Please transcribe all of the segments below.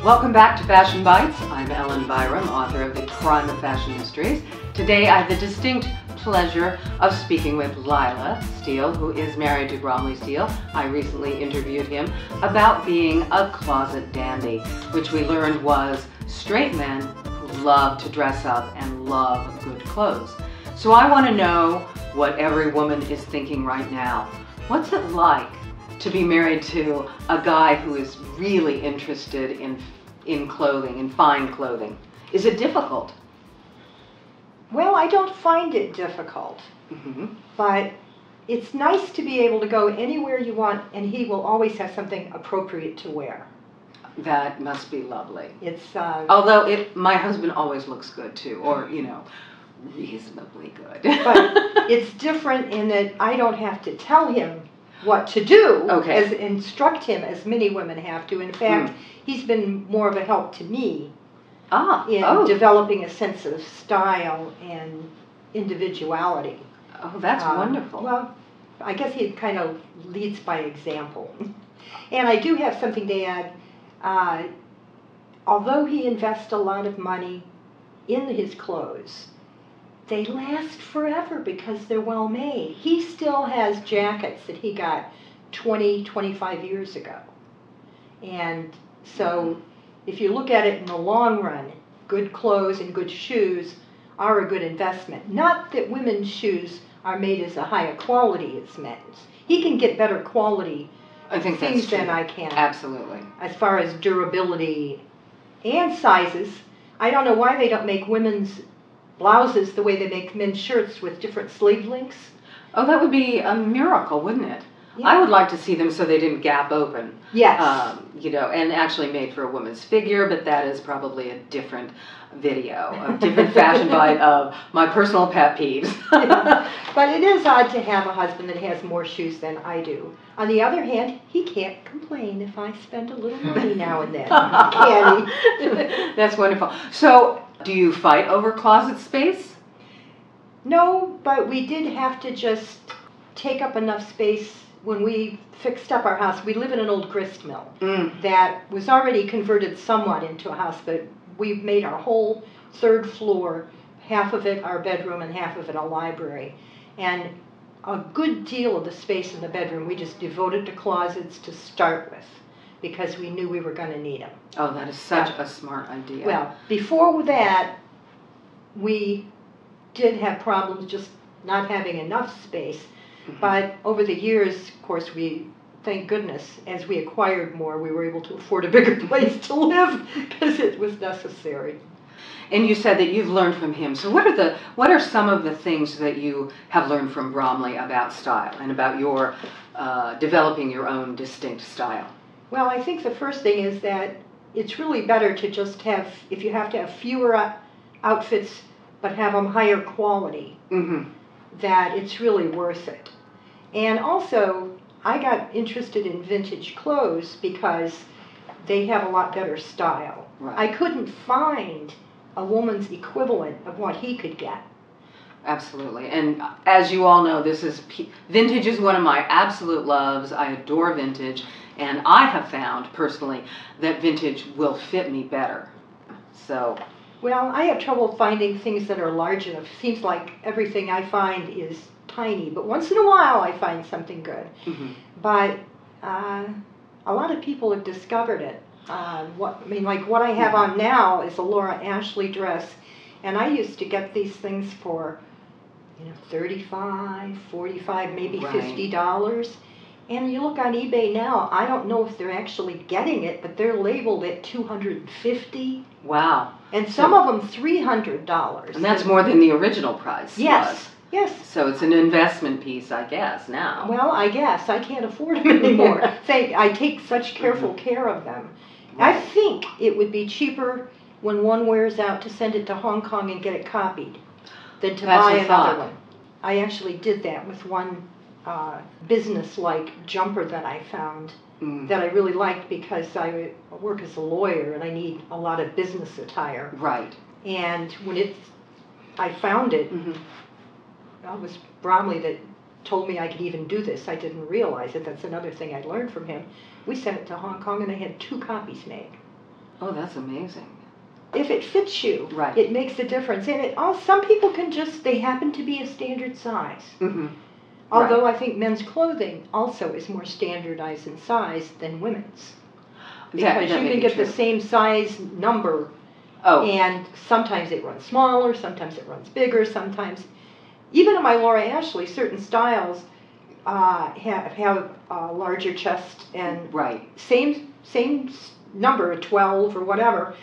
Welcome back to Fashion Bites. I'm Ellen Byerrum, author of The Crime of Fashion Mysteries. Today I have the distinct pleasure of speaking with Lila Steele, who is married to Bromley Steele. I recently interviewed him about being a closet dandy, which we learned was straight men who love to dress up and love good clothes. So I want to know what every woman is thinking right now. What's it like to be married to a guy who is really interested in clothing, in fine clothing? Is it difficult? Well, I don't find it difficult, but it's nice to be able to go anywhere you want and he will always have something appropriate to wear. That must be lovely. It's although my husband always looks good too, or reasonably good. But it's different in that I don't have to tell him what to do, as instruct him as many women have to. In fact, he's been more of a help to me in developing a sense of style and individuality. Oh, that's wonderful. Well, I guess he kind of leads by example. And I do have something to add. Although he invests a lot of money in his clothes, they last forever because they're well made. He still has jackets that he got 20, 25 years ago. And so if you look at it in the long run, good clothes and good shoes are a good investment. Not that women's shoes are made as a higher quality as men's. He can get better quality things than I can. Absolutely. As far as durability and sizes, I don't know why they don't make women's blouses the way they make men's shirts with different sleeve lengths. Oh, that would be a miracle, wouldn't it? Yeah. I would like to see them so they didn't gap open. Yes. And actually made for a woman's figure, but that is probably a different video, a different fashion bite of my personal pet peeves. Yeah. But it is odd to have a husband that has more shoes than I do. On the other hand, he can't complain if I spend a little money now and then, can he? That's wonderful. So, do you fight over closet space? No, but we did have to just take up enough space when we fixed up our house. We live in an old grist mill that was already converted somewhat into a house, but we made our whole third floor, half of it our bedroom and half of it a library. And a good deal of the space in the bedroom we just devoted to closets to start with, because we knew we were going to need them. Oh, that is such a smart idea. Well, before that, we did have problems just not having enough space. But over the years, of course, thank goodness, as we acquired more, we were able to afford a bigger place to live because it was necessary. And you said that you've learned from him. So what are some of the things that you have learned from Bromley about style and about your developing your own distinct style? Well, I think the first thing is that it's really better to just have, if you have to have fewer outfits but have them higher quality, that it's really worth it. And also, I got interested in vintage clothes because they have a lot better style. Right. I couldn't find a woman's equivalent of what he could get. Absolutely. And as you all know, vintage is one of my absolute loves. I adore vintage. And I have found, personally, that vintage will fit me better. So, well, I have trouble finding things that are large enough. It seems like everything I find is tiny, but once in a while I find something good. But a lot of people have discovered it. What I have on now is a Laura Ashley dress, and I used to get these things for $35, $45, maybe $50. And you look on eBay now, I don't know if they're actually getting it, but they're labeled at $250. Wow. And some of them $300. And that's more than the original price was. Yes. So it's an investment piece, I guess, now. Well, I guess. I can't afford them anymore. I take such careful care of them. Right. I think it would be cheaper when one wears out to send it to Hong Kong and get it copied than to buy another one. I actually did that with one business-like jumper that I found that I really liked because I work as a lawyer and I need a lot of business attire. Right. And when I found it, it was Bromley that told me I could even do this. I didn't realize it. That's another thing I learned from him. We sent it to Hong Kong and they had 2 copies made. Oh, that's amazing. If it fits you, Right. it makes a difference. And some people can they happen to be a standard size. Mm-hmm. Although Right. I think men's clothing also is more standardized in size than women's. Because That you may can be get true. the same size number, and sometimes it runs smaller, sometimes it runs bigger, sometimes... Even in my Laura Ashley, certain styles have a larger chest, and right. same number, 12 or whatever,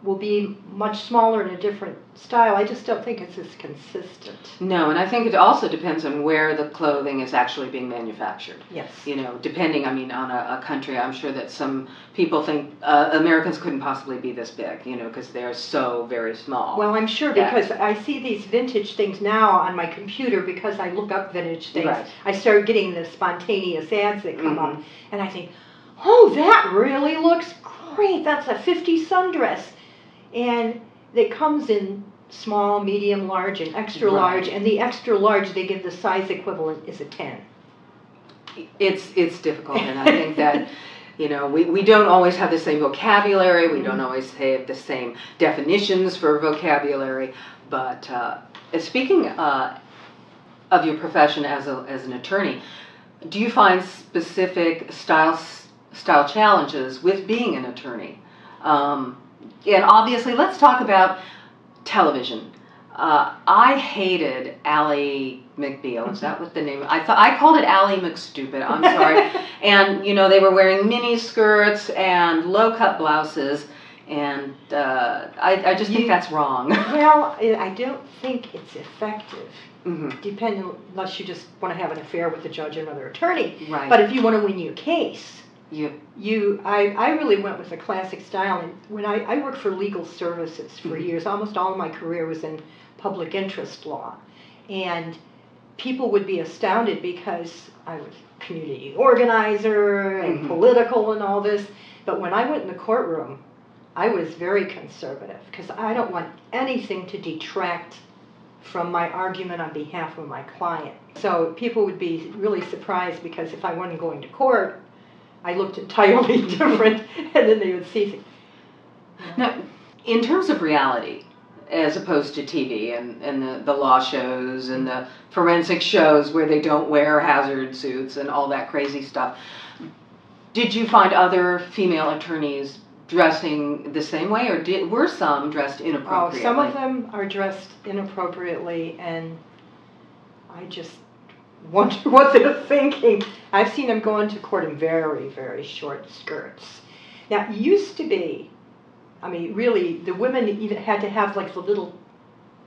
will be much smaller in a different style. I just don't think it's as consistent. No, and I think it also depends on where the clothing is actually being manufactured. Yes. You know, depending, I mean, on a country, I'm sure that some people think Americans couldn't possibly be this big, you know, because they're so very small. Well, I'm sure, because I see these vintage things now on my computer because I look up vintage things. Right. I start getting the spontaneous ads that come up, and I think, oh, that really looks great. That's a 50 sundress. And it comes in small, medium, large, and extra large, and the extra large they give the size equivalent is a 10. It's difficult, and I think that, you know, we don't always have the same vocabulary, we don't always have the same definitions for vocabulary, but speaking of your profession as an attorney, do you find specific style challenges with being an attorney? And obviously, let's talk about television. I hated Ally McBeal. Is that what the name? I called it Ally McStupid. I'm sorry. And you know, they were wearing mini skirts and low cut blouses, and I just think that's wrong. Well, I don't think it's effective. Mm-hmm. Unless you just want to have an affair with the judge or another attorney. Right. But if you want to win your case. I really went with a classic style, and when I worked for legal services for years, almost all of my career was in public interest law, and people would be astounded because I was a community organizer and political and all this, but when I went in the courtroom, I was very conservative because I don't want anything to detract from my argument on behalf of my client. So people would be really surprised because if I wasn't going to court, I looked entirely different, and then they would see things. Now, in terms of reality, as opposed to TV and the law shows and the forensic shows where they don't wear hazard suits and all that crazy stuff, did you find other female attorneys dressing the same way, or were some dressed inappropriately? Oh, some of them are dressed inappropriately, and I just wonder what they're thinking. I've seen them go into court in very, very short skirts. Now, it used to be, I mean, really, the women even had to have like the little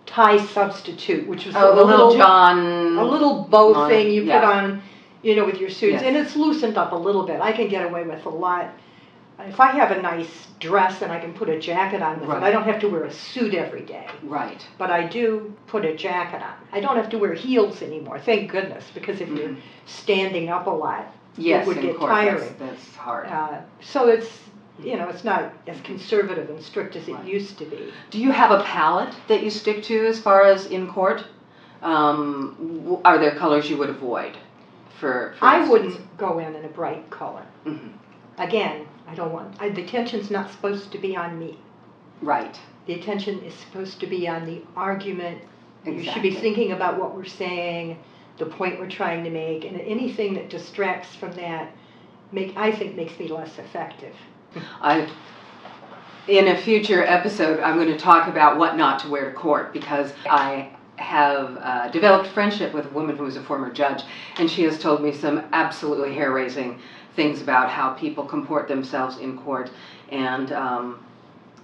tie substitute, which was the little John, a little bow thing you put on, you know, with your suits, Yes. and it's loosened up a little bit. I can get away with a lot. If I have a nice dress and I can put a jacket on with it, I don't have to wear a suit every day. Right. But I do put a jacket on. I don't have to wear heels anymore, thank goodness, because if you're standing up a lot, it would get tiring. That's hard. So it's, you know, it's not as conservative and strict as it used to be. Do you have a palette that you stick to as far as in court? Are there colors you would avoid? For I instance? wouldn't go in a bright color. Mm-hmm. Again, I don't want, the attention's not supposed to be on me. Right. The attention is supposed to be on the argument. Exactly. You should be thinking about what we're saying, the point we're trying to make, and anything that distracts from that, I think makes me less effective. In a future episode, I'm going to talk about what not to wear to court, because I have developed friendship with a woman who is a former judge, and she has told me some absolutely hair-raising things about how people comport themselves in court. And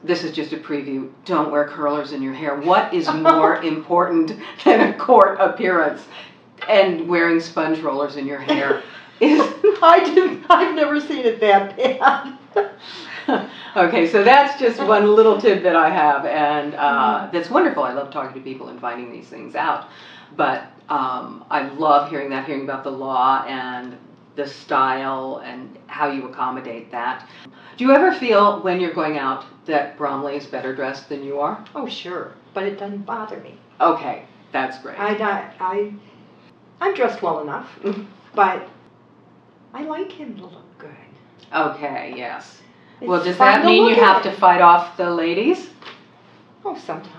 this is just a preview. Don't wear curlers in your hair. What is more important than a court appearance? And wearing sponge rollers in your hair is... I've never seen it that bad. Okay, so that's just one little tidbit I have, and that's wonderful. I love talking to people and finding these things out. But I love hearing about the law and the style and how you accommodate that. Do you ever feel when you're going out that Bromley is better dressed than you are? Oh, sure, but it doesn't bother me. Okay, that's great. I'm dressed well enough, but I like him to look good. Okay, yes. Well, does that mean you have to fight off the ladies? Oh, sometimes.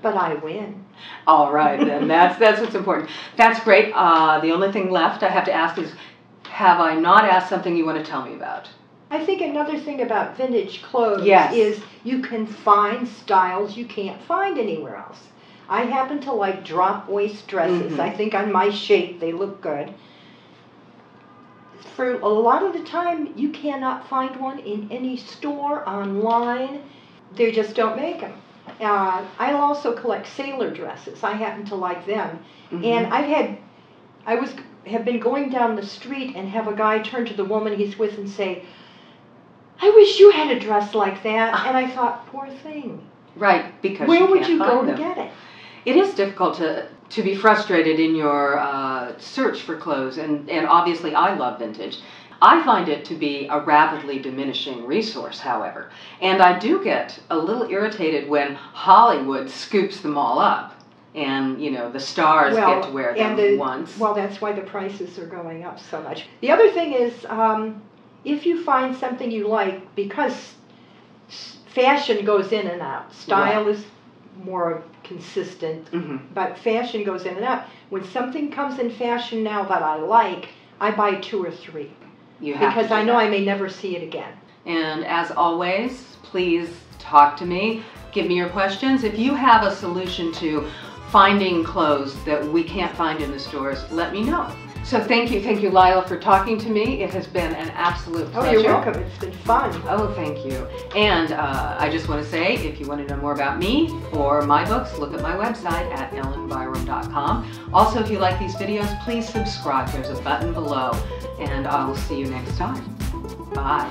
But I win. All right, then. That's what's important. That's great. The only thing left I have to ask is, have I not asked something you want to tell me about? I think another thing about vintage clothes Yes. is you can find styles you can't find anywhere else. I happen to like drop waist dresses. Mhm. I think on my shape they look good. For a lot of the time, you cannot find one in any store, online. They just don't make them. I also collect sailor dresses. I happen to like them. Mhm. And have been going down the street and have a guy turn to the woman he's with and say, "I wish you had a dress like that." And I thought, poor thing. Right, because Where you would can't you go find to them. get it? It is difficult to be frustrated in your search for clothes, and obviously I love vintage. I find it to be a rapidly diminishing resource, however, and I do get a little irritated when Hollywood scoops them all up, and you know the stars get to wear them once. Well, that's why the prices are going up so much. The other thing is, if you find something you like, because fashion goes in and out, style is more consistent, but fashion goes in and out. When something comes in fashion now that I like, I buy 2 or 3. Because I know I may never see it again. And as always, please talk to me. Give me your questions. If you have a solution to finding clothes that we can't find in the stores, let me know. So thank you, Lila, for talking to me. It has been an absolute pleasure. Oh, you're welcome. It's been fun. Oh, thank you. And I just want to say, if you want to know more about me or my books, look at my website at ellenbyerrum.com. Also, if you like these videos, please subscribe. There's a button below. And I will see you next time. Bye.